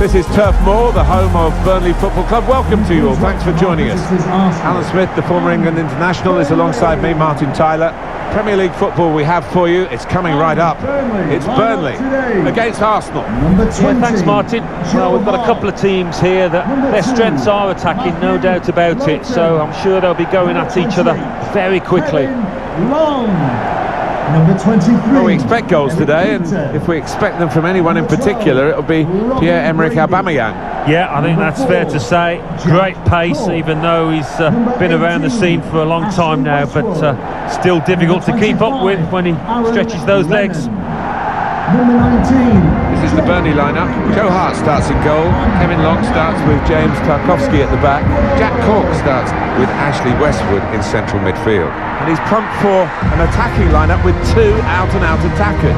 This is Turf Moor, the home of Burnley Football Club. Welcome to you all. Thanks for joining us. Alan Smith, the former England international, is alongside me, Martin Tyler. Premier League football we have for you. It's coming right up. It's Burnley against Arsenal. Yeah, thanks, Martin. Well, we've got a couple of teams here that their strengths are attacking, no doubt about it. So I'm sure they'll be going at each other very quickly. Number 23. Well, we expect goals today, and if we expect them from anyone in particular, it'll be Pierre-Emerick Aubameyang. Yeah, I think that's fair to say. Great pace, even though he's been around the scene for a long time now, but still difficult to keep up with when he stretches those legs. Number 19. This is the Burnley lineup. Joe Hart starts in goal. Kevin Long starts with James Tarkowski at the back. Jack Cork starts with Ashley Westwood in central midfield. And he's pumped for an attacking lineup with two out-and-out attackers.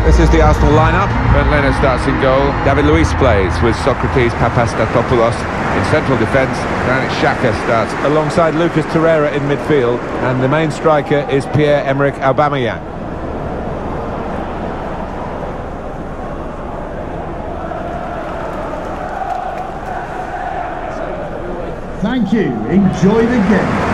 This is the Arsenal lineup. Bernd Leno starts in goal. David Luiz plays with Socrates Papastatopoulos in central defence. Granit Xhaka starts alongside Lucas Torreira in midfield, and the main striker is Pierre-Emerick Aubameyang. Thank you. Enjoy the game.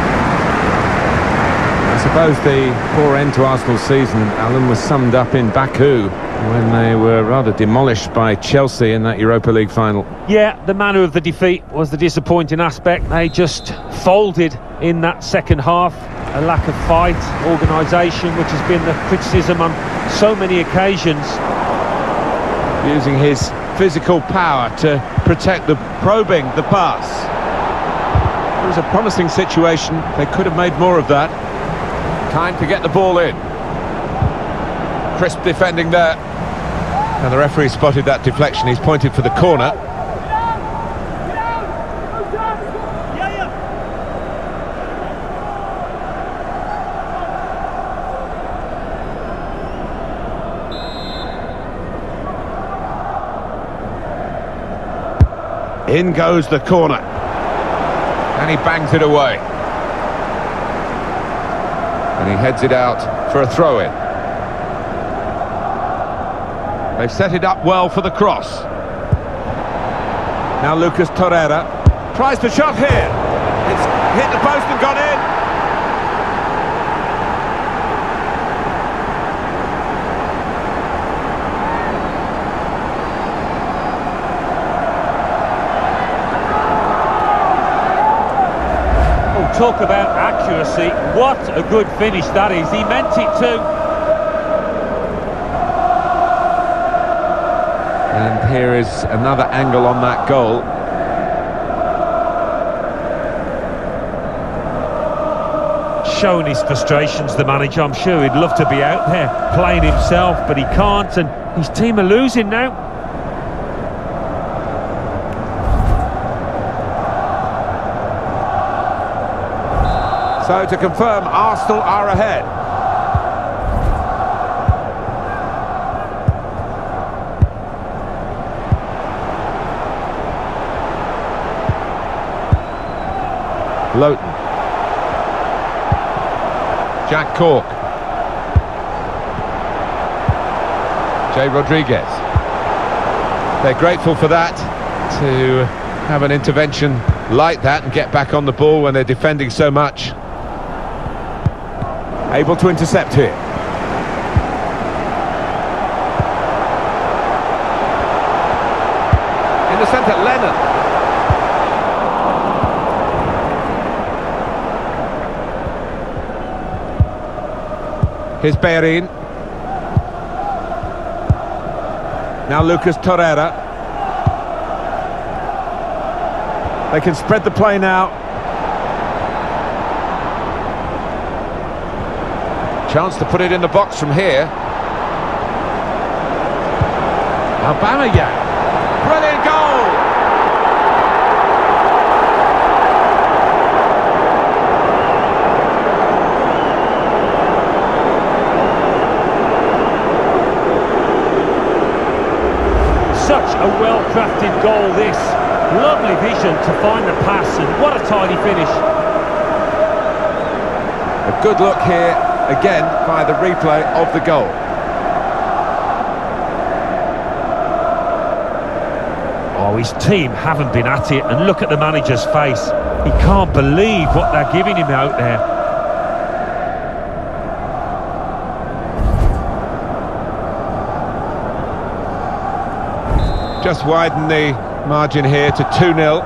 I suppose the poor end to Arsenal's season, Alan, was summed up in Baku when they were rather demolished by Chelsea in that Europa League final. Yeah, the manner of the defeat was the disappointing aspect. They just folded in that second half. A lack of fight, organisation, which has been the criticism on so many occasions. Using his physical power to protect probing the pass. It was a promising situation. They could have made more of that. Time to get the ball in. Crisp defending there. And the referee spotted that deflection. He's pointed for the corner. In goes the corner. And he bangs it away. And he heads it out for a throw-in. They've set it up well for the cross. Now Lucas Torreira tries the shot here. It's hit the post and gone in. Talk about accuracy. What a good finish that is. He meant it too. And here is another angle on that goal. Showing his frustrations, the manager. I'm sure he'd love to be out there playing himself, but he can't, and his team are losing now. So to confirm, Arsenal are ahead. Lowton. Jack Cork. Jay Rodriguez. They're grateful for that, to have an intervention like that and get back on the ball when they're defending so much. Able to intercept here. In the centre, Lennon. Here's Bellerin. Now Lucas Torreira. They can spread the play now. Chance to put it in the box from here. Aubameyang. Brilliant goal! Such a well-crafted goal this. Lovely vision to find the pass, and what a tidy finish. A good look here, again, by the replay of the goal. Oh, his team haven't been at it, and look at the manager's face. He can't believe what they're giving him out there. Just widen the margin here to 2-0.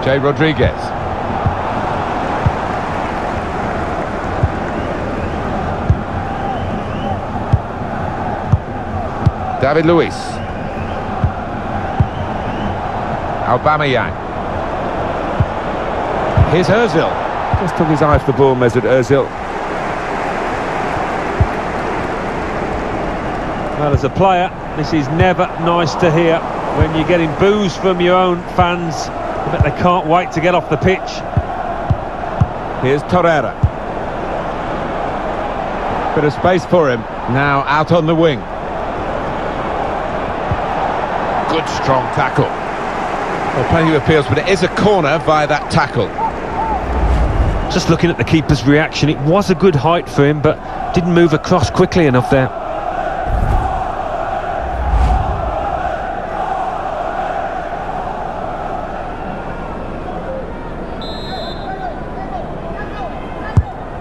Jay Rodriguez. David Luiz. Aubameyang. Here's Ozil. Just took his eye off the ball, Mesut Ozil. Well, as a player, this is never nice to hear when you're getting boos from your own fans, but they can't wait to get off the pitch. Here's Torreira. Bit of space for him. Now out on the wing. Good strong tackle. Well, plenty of appeals, but it is a corner via that tackle. Just looking at the keeper's reaction, it was a good height for him, but didn't move across quickly enough there.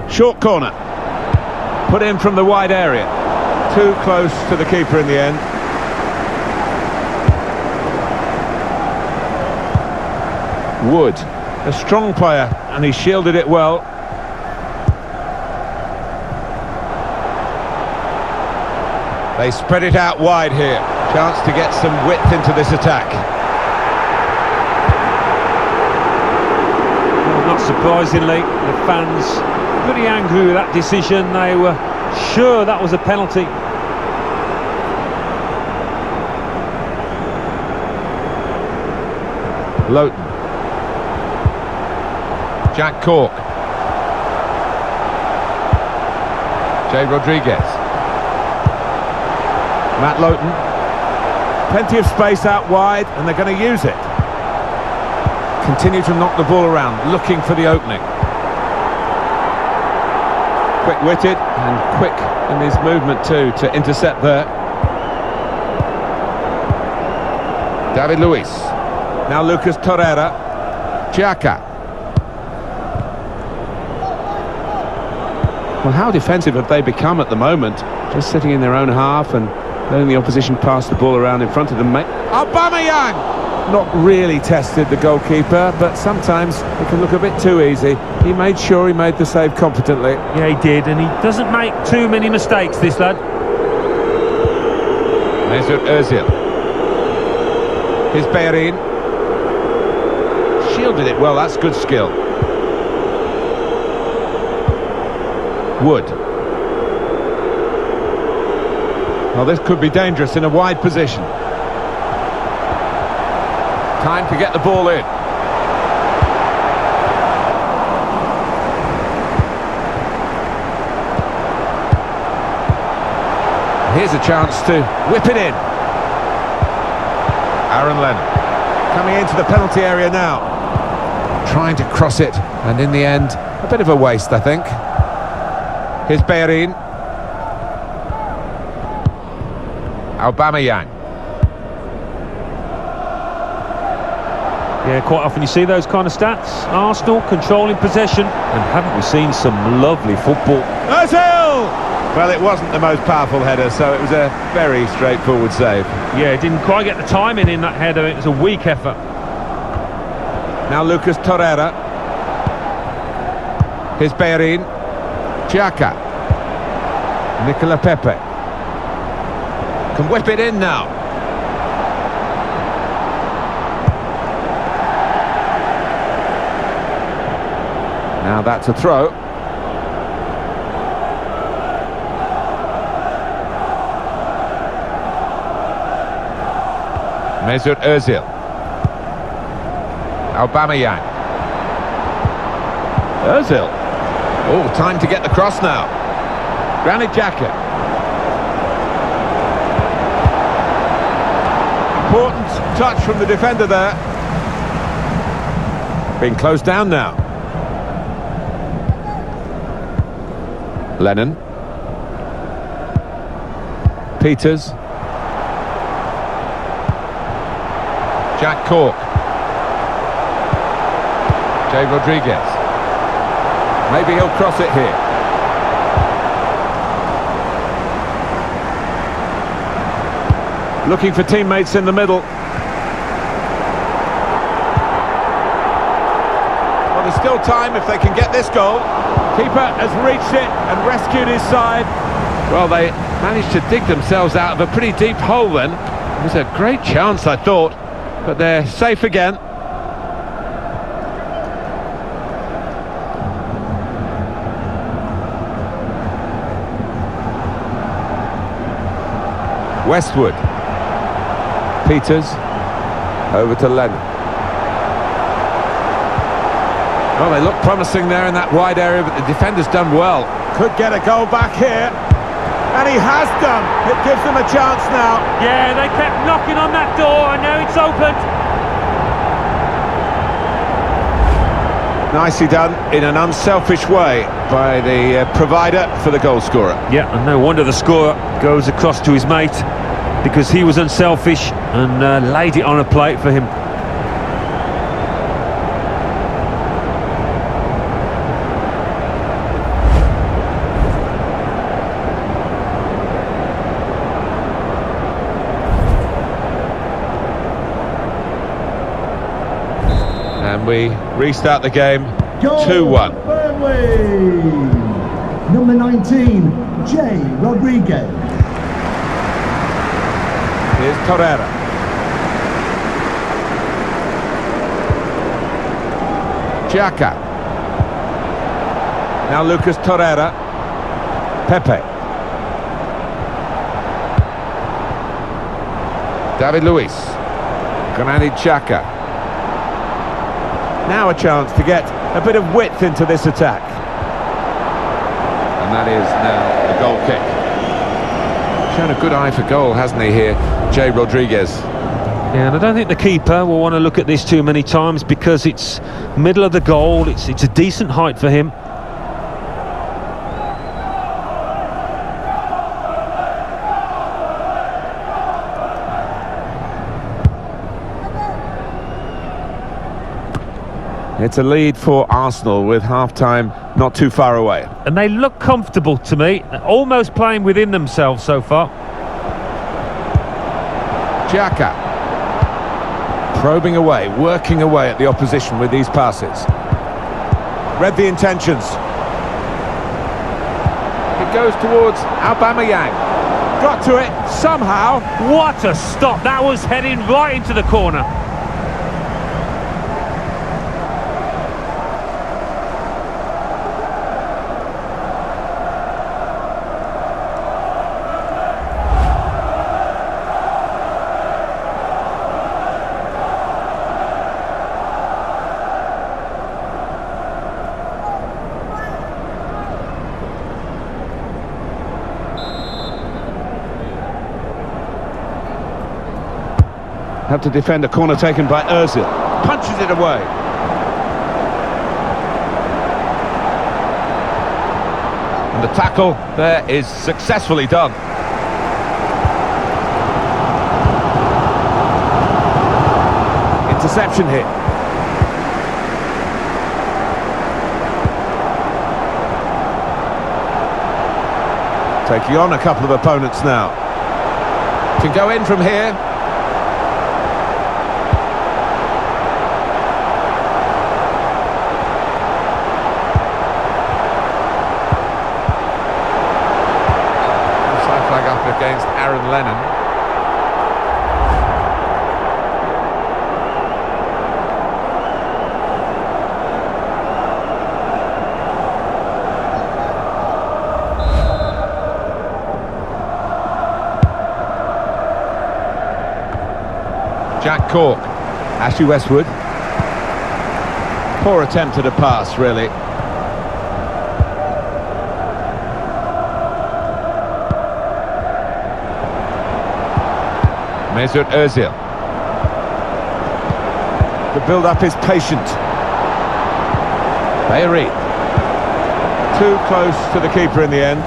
Short corner. Put in from the wide area. Too close to the keeper in the end. Wood, a strong player, and he shielded it well. They spread it out wide here. Chance to get some width into this attack. Well, not surprisingly, the fans pretty angry with that decision. They were sure that was a penalty. Lowton. Jack Cork. Jay Rodriguez. Matt Lowton. Plenty of space out wide, and they're going to use it. Continue to knock the ball around, looking for the opening. Quick-witted and quick in his movement too to intercept there. David Luiz. Now Lucas Torreira. Xhaka. Well, how defensive have they become at the moment? Just sitting in their own half and letting the opposition pass the ball around in front of them. Aubameyang! Not really tested the goalkeeper, but sometimes it can look a bit too easy. He made sure he made the save competently. Yeah, he did, and he doesn't make too many mistakes, this lad. Mesut Ozil. Here's Bellerin. Shielded it well, that's good skill. Wood. Well, this could be dangerous in a wide position. Time to get the ball in. Here's a chance to whip it in. Aaron Lennon coming into the penalty area now. Trying to cross it, and in the end, a bit of a waste, I think. Here's Bellerin. Aubameyang. Yeah, quite often you see those kind of stats. Arsenal controlling possession, and haven't we seen some lovely football? Ozil! Well, it wasn't the most powerful header, so it was a very straightforward save. Yeah, didn't quite get the timing in that header. It was a weak effort. Now Lucas Torreira. Here's Bellerin. Xhaka. Nicola Pepe. Can whip it in now. Now that's a throw. Mesut Ozil. Aubameyang. Ozil. Oh, time to get the cross now. Granit Xhaka. Important touch from the defender there. Being closed down now. Lennon. Peters. Jack Cork. Jay Rodriguez. Maybe he'll cross it here. Looking for teammates in the middle. Well, there's still time if they can get this goal. Keeper has reached it and rescued his side. Well, they managed to dig themselves out of a pretty deep hole then. It was a great chance, I thought, but they're safe again. Westwood. Peters. Over to Lennon. Well, they look promising there in that wide area, but the defender's done well. Could get a goal back here. And he has done. It gives them a chance now. Yeah, they kept knocking on that door, and now it's opened. Nicely done in an unselfish way by the provider for the goal scorer. Yeah, and no wonder the scorer goes across to his mate, because he was unselfish and laid it on a plate for him. And we restart the game. Goal 2-1. Burnley. Number 19, Jay Rodriguez. Here's Torreira. Xhaka. Now Lucas Torreira. Pepe. David Luiz. Granit Xhaka. Now a chance to get a bit of width into this attack. And that is now the goal kick. Shown a good eye for goal, hasn't he here, Jay Rodriguez? Yeah, and I don't think the keeper will want to look at this too many times, because it's middle of the goal, it's a decent height for him. It's a lead for Arsenal with half-time not too far away. And they look comfortable to me, almost playing within themselves so far. Xhaka. Probing away, working away at the opposition with these passes. Read the intentions. It goes towards Aubameyang. Got to it somehow. What a stop! That was heading right into the corner. Have to defend a corner taken by Ozil. Punches it away. And the tackle there is successfully done. Interception here. Taking on a couple of opponents now. Can go in from here. Flag up against Aaron Lennon. Jack Cork. Ashley Westwood. Poor attempt at a pass, really. Mesut Ozil. The build-up is patient. Bayeri. Too close to the keeper in the end.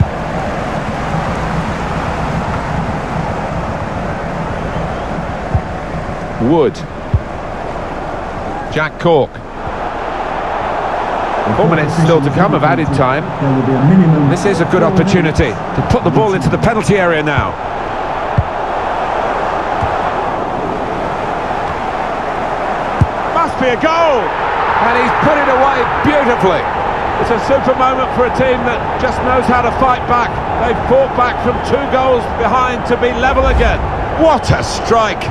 Wood. Jack Cork. 4 minutes still to come of added time. This is a good opportunity to put the ball into the penalty area now. Must be a goal! And he's put it away beautifully. It's a super moment for a team that just knows how to fight back. They've fought back from 2 goals behind to be level again. What a strike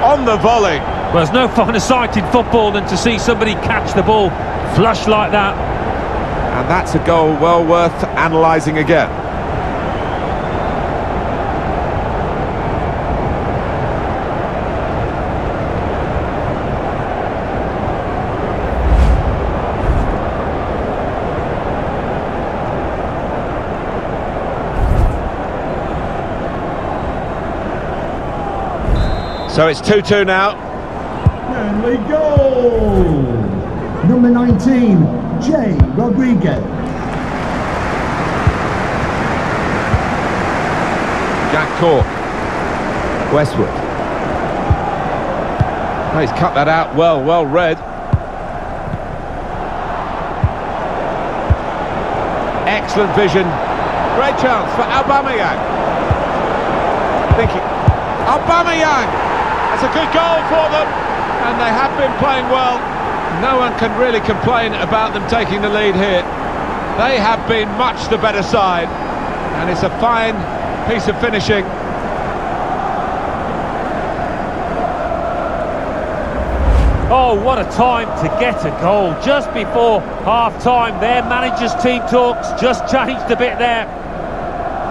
on the volley. Well, there's no finer sight in football than to see somebody catch the ball flush like that. And that's a goal well worth analysing again. So it's 2-2 now. Burnley goal! Number 19, Jay Rodriguez. Jack Cork. Westwood. Oh, he's cut that out well read. Excellent vision. Great chance for Aubameyang. Aubameyang! That's a good goal for them, and they have been playing well. No one can really complain about them taking the lead here. They have been much the better side, and it's a fine piece of finishing. Oh, what a time to get a goal. Just before half-time, their manager's team talks just changed a bit there.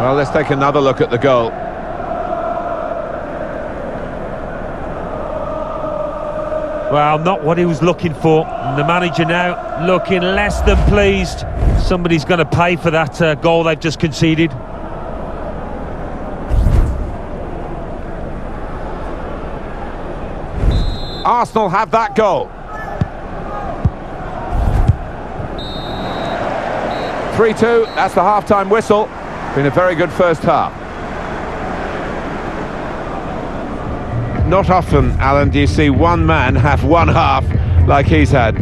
Well, let's take another look at the goal. Well, not what he was looking for. And the manager now looking less than pleased. Somebody's going to pay for that goal they've just conceded. Arsenal have that goal. 3-2, that's the half-time whistle. Been a very good first half. Not often, Alan, do you see one man have one half like he's had.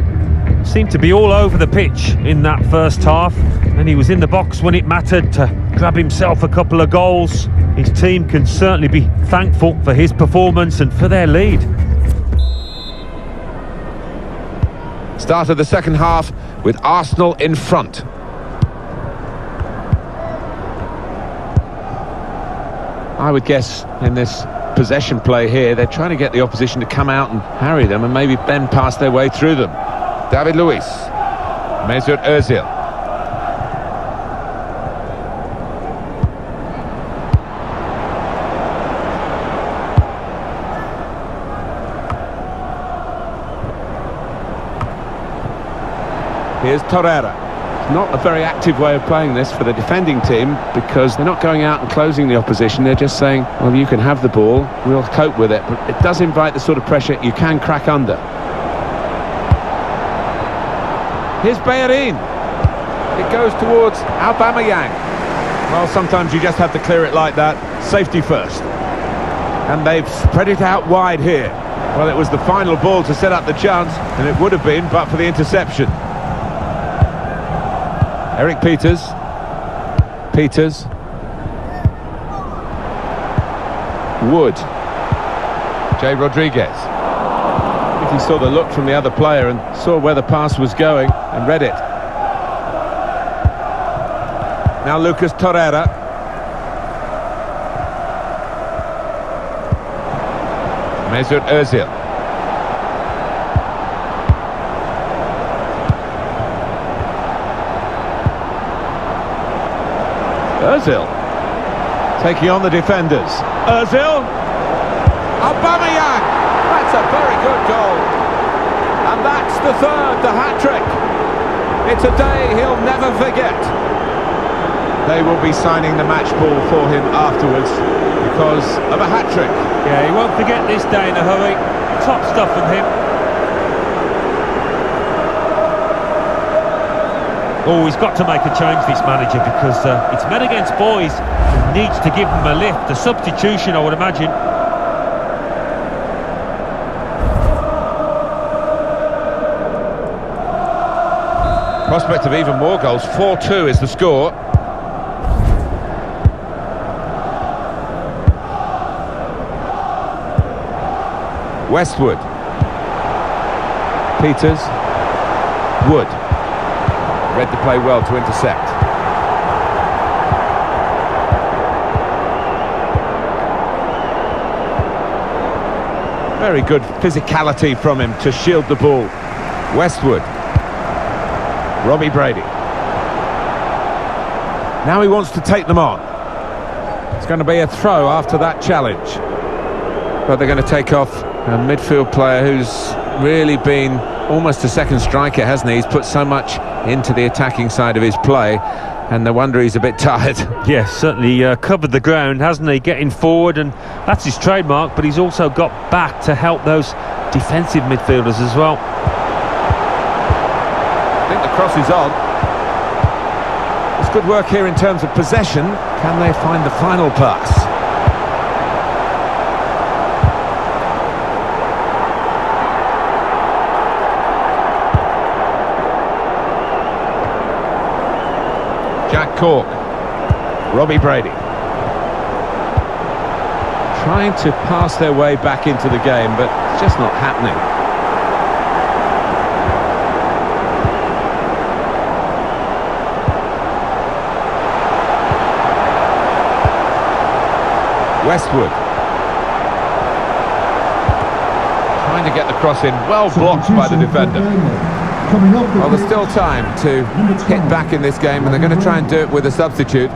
Seemed to be all over the pitch in that first half, and he was in the box when it mattered to grab himself a couple of goals. His team can certainly be thankful for his performance and for their lead. Start of the second half with Arsenal in front. I would guess in this possession play here, they're trying to get the opposition to come out and harry them and maybe bend past their way through them. David Luiz. Mesut Ozil. Here's Torreira. Not a very active way of playing this for the defending team, because they're not going out and closing the opposition. They're just saying, well, you can have the ball, we'll cope with it. But it does invite the sort of pressure you can crack under. Here's Bayern. It goes towards Aubameyang. Well, sometimes you just have to clear it like that. Safety first. And they've spread it out wide here. Well, it was the final ball to set up the chance, and it would have been, but for the interception. Eric Peters. Wood. Jay Rodriguez. I think he saw the look from the other player and saw where the pass was going and read it. Now Lucas Torreira. Mesut Ozil. Ozil taking on the defenders. Ozil. Aubameyang. That's a very good goal. And that's the third, the hat-trick. It's a day he'll never forget. They will be signing the match ball for him afterwards because of a hat-trick. Yeah, he won't forget this day in a hurry. Top stuff from him. Oh, he's got to make a change, this manager, because it's men against boys. He needs to give them a lift. A substitution, I would imagine. Prospect of even more goals. 4-2 is the score. Westwood. Peters. Wood. Read the play well to intercept. Very good physicality from him to shield the ball. Westwood. Robbie Brady. Now he wants to take them on. It's going to be a throw after that challenge. But they're going to take off a midfield player who's really been almost a second striker, hasn't he? He's put so much into the attacking side of his play, and no wonder he's a bit tired. Yes, certainly covered the ground, hasn't he? Getting forward, and that's his trademark, but he's also got back to help those defensive midfielders as well. I think the cross is on. It's good work here in terms of possession. Can they find the final pass? Jack Cork. Robbie Brady. Trying to pass their way back into the game, but it's just not happening. Westwood. Trying to get the cross in, well blocked by the defender. Well, there's still time to hit back in this game, and they're going to try and do it with a substitute.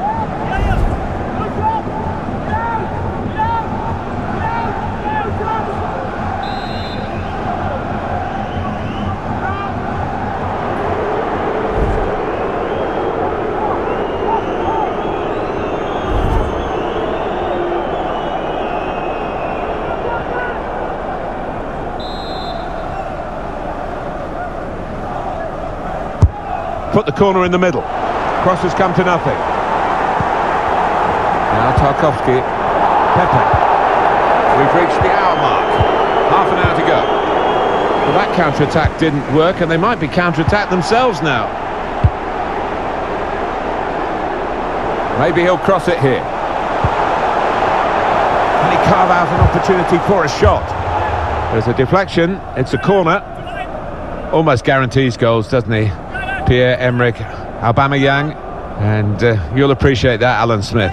Put the corner in the middle. Cross has come to nothing. Now Tarkovsky. Pepe. We've reached the hour mark. Half an hour to go. Well, that counter-attack didn't work, and they might be counter-attacked themselves now. Maybe he'll cross it here. Can he carve out an opportunity for a shot? There's a deflection. It's a corner. Almost guarantees goals, doesn't he? Pierre-Emerick Aubameyang, and you'll appreciate that, Alan Smith.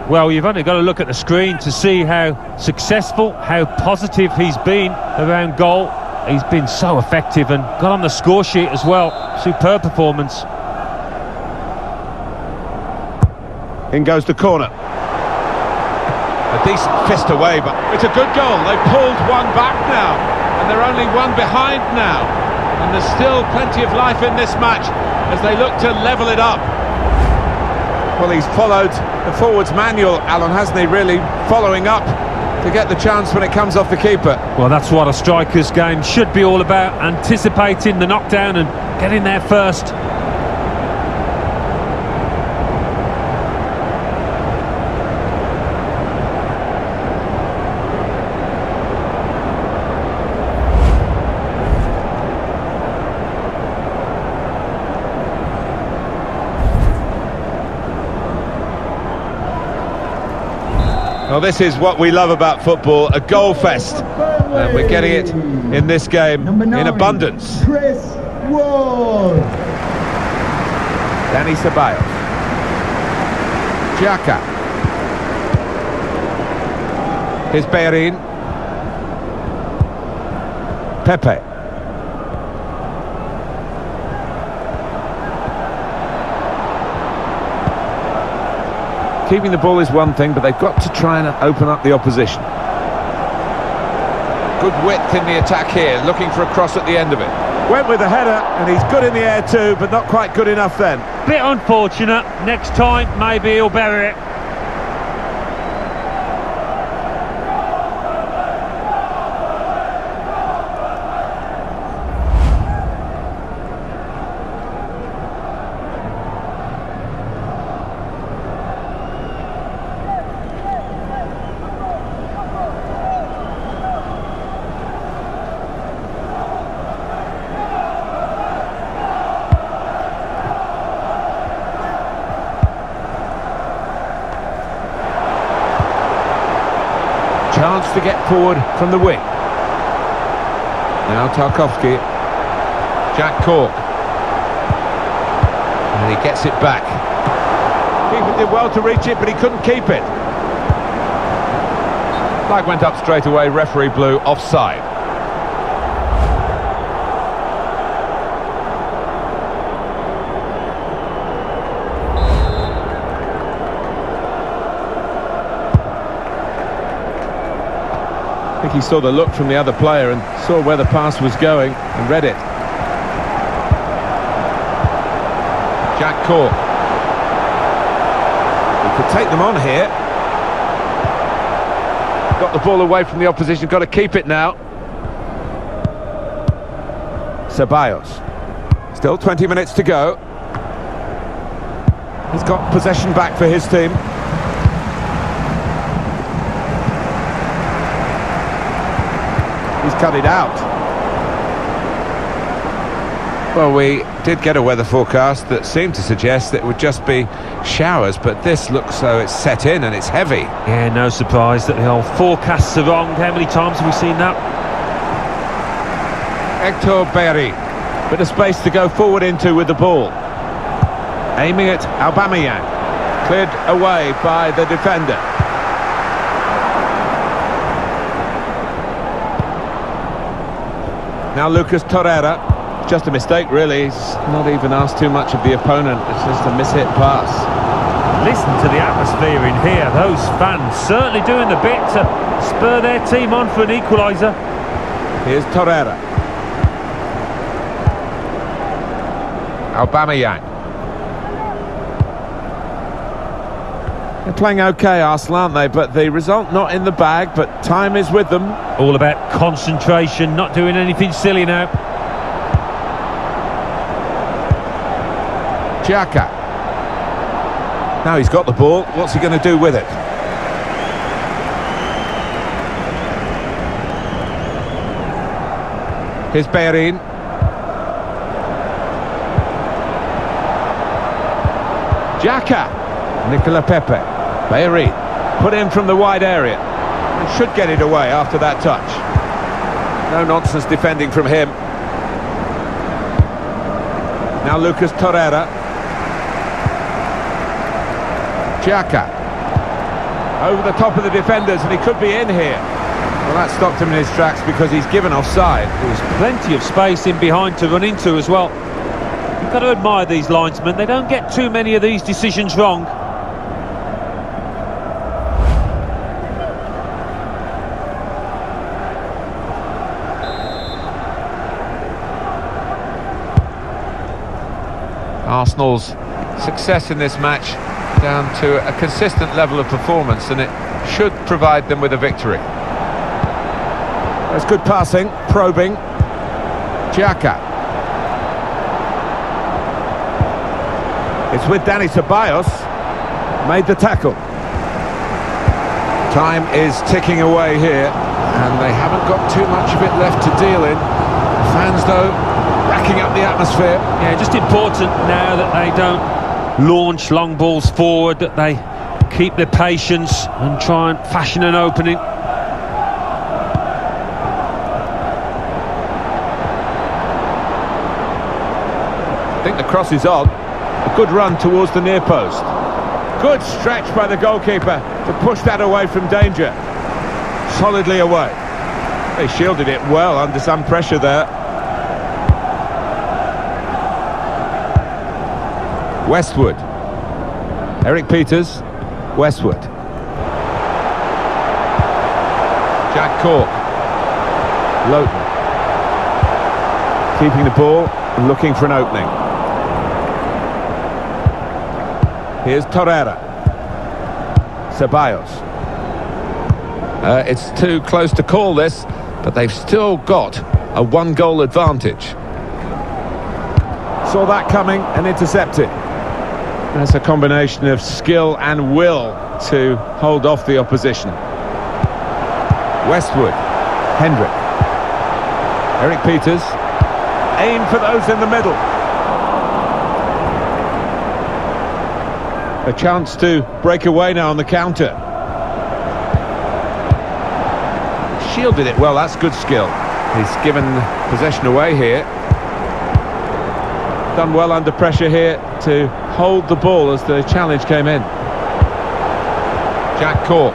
Well, you've only got to look at the screen to see how successful, how positive he's been around goal. He's been so effective and got on the score sheet as well. Superb performance. In goes the corner. A decent fist away, but it's a good goal. They've pulled one back now, and they're only one behind now. And there's still plenty of life in this match as they look to level it up. Well, he's followed the forwards manual, Alan, hasn't he, really following up to get the chance when it comes off the keeper. Well, that's what a striker's game should be all about, anticipating the knockdown and getting there first. Well, this is what we love about football, a goal fest. And we're getting it in this game in abundance. Chris Wood. Danny Ceballos. Xhaka. Here's Bellerin. Pepe. Keeping the ball is one thing, but they've got to try and open up the opposition. Good width in the attack here, looking for a cross at the end of it. Went with the header, and he's good in the air too, but not quite good enough then. bit unfortunate. Next time, maybe he'll bury it. Chance to get forward from the wing. Now Tarkowski. Jack Cork. And he gets it back. Keeper did well to reach it, but he couldn't keep it. Flag went up straight away, referee blew offside. I think he saw the look from the other player and saw where the pass was going and read it. Jack Cork. He could take them on here. Got the ball away from the opposition, got to keep it now. Ceballos. Still 20 minutes to go. He's got possession back for his team. He's cut it out. Well, we did get a weather forecast that seemed to suggest that it would just be showers, but this looks so it's set in and it's heavy. Yeah, no surprise that the whole forecasts are wrong. How many times have we seen that? Hector Bellerin, bit of space to go forward into with the ball. Aiming at Aubameyang, cleared away by the defender. Now Lucas Torreira, just a mistake really, he's not even asked too much of the opponent, it's just a mishit pass. Listen to the atmosphere in here, those fans certainly doing the bit to spur their team on for an equaliser. Here's Torreira. Aubameyang. They're playing okay, Arsenal, aren't they? But the result not in the bag, but time is with them. All about concentration, not doing anything silly now. Xhaka. Now he's got the ball, what's he going to do with it? Here's Bellerin. Xhaka. Nicola Pepe. Bellerin. Put in from the wide area. And should get it away after that touch. No nonsense defending from him. Now Lucas Torreira. Xhaka. Over the top of the defenders, and he could be in here. Well, that stopped him in his tracks because he's given offside. There's plenty of space in behind to run into as well. You've got to admire these linesmen. They don't get too many of these decisions wrong. Arsenal's success in this match down to a consistent level of performance, and it should provide them with a victory. That's good passing, probing. Xhaka. It's with Dani Ceballos. Made the tackle. Time is ticking away here, and they haven't got too much of it left to deal in. The fans, though, racking up the atmosphere. Yeah, just important now that they don't launch long balls forward, that they keep their patience and try and fashion an opening. I think the cross is on. A good run towards the near post. Good stretch by the goalkeeper to push that away from danger. Solidly away. They shielded it well under some pressure there. Westwood. Eric Peters. Westwood. Jack Cork. Lowton. Keeping the ball and looking for an opening. Here's Torreira. Ceballos. It's too close to call this, but they've still got a one-goal advantage. Saw that coming and intercepted. That's a combination of skill and will to hold off the opposition. Westwood. Hendrick. Eric Peters. Aim for those in the middle. A chance to break away now on the counter. Shielded it well, that's good skill. He's given possession away here. Done well under pressure here to hold the ball as the challenge came in. Jack Cork.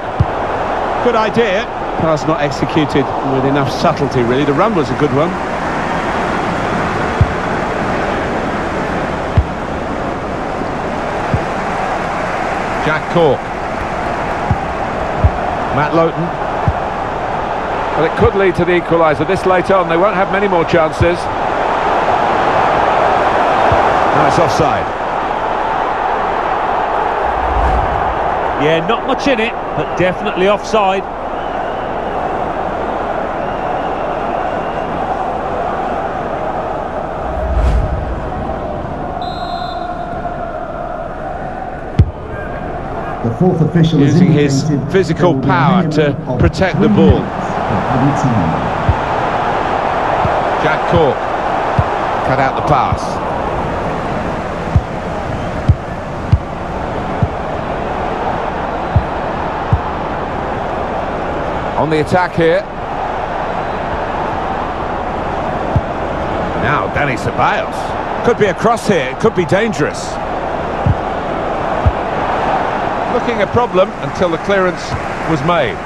Good idea. Pass not executed with enough subtlety, really. The run was a good one. Jack Cork. Matt Lowton. Well, it could lead to the equaliser this late on. They won't have many more chances. Now it's offside. Yeah, not much in it, but definitely offside. The fourth official Using his physical power to protect the ball. Jack Cork cut out the pass. On the attack here. Now Danny Ceballos. Could be a cross here, it could be dangerous. Looking a problem until the clearance was made.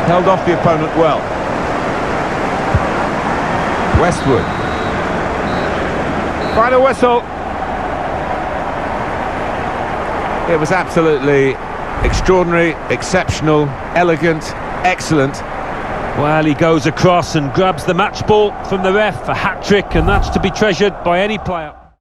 Held off the opponent well. Westwood. Final whistle. It was absolutely extraordinary, exceptional, elegant, excellent. Well, he goes across and grabs the match ball from the ref, a hat-trick, and that's to be treasured by any player.